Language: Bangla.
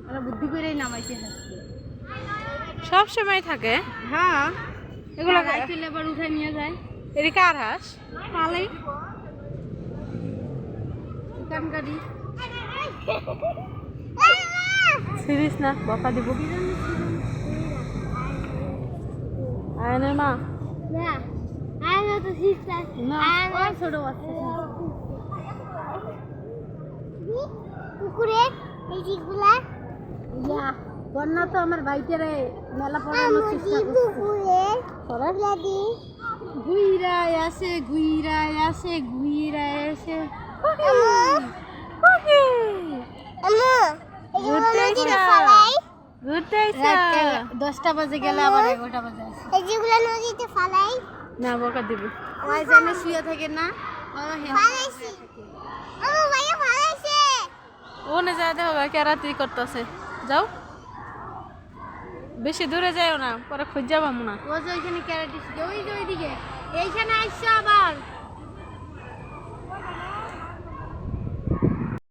ওরা বুদ্ধি করেই নামাইছে সব সময় থাকে। হ্যাঁ এগুলো রাইফেল এবার উঠে নিয়ে যায় এটি কার হাঁস? পালাই এখানকারই সিরিস না বকা দিব। আয়নের মা ছোট বাচ্চা পুকুরে এই জিগুলা বন্যা তো আমার বাইকেরে মেলা পড়ানোর চেষ্টা করছে ঘুইরায় আসে ঘুইরায় আসে ঘুইরায় আসে ঘুরতে আইসা 10টা বাজে গেলে আবার 11টা বাজে আসে এই যেগুলা নদীতে ফালাই না বকা দিব। ওই জানে শুয়ে থাকে না ফালাইছি আমার ভাইয়া ফালাইছে ওনে যায় দেখো কেরাতি করতেছে। যাও বেশি দূরে যাও না, পরে খুঁজ যাবা মনে। ও যে ওইখানে ক্যারাটি ওই যে ওইদিকে এইখানে আসছে আবার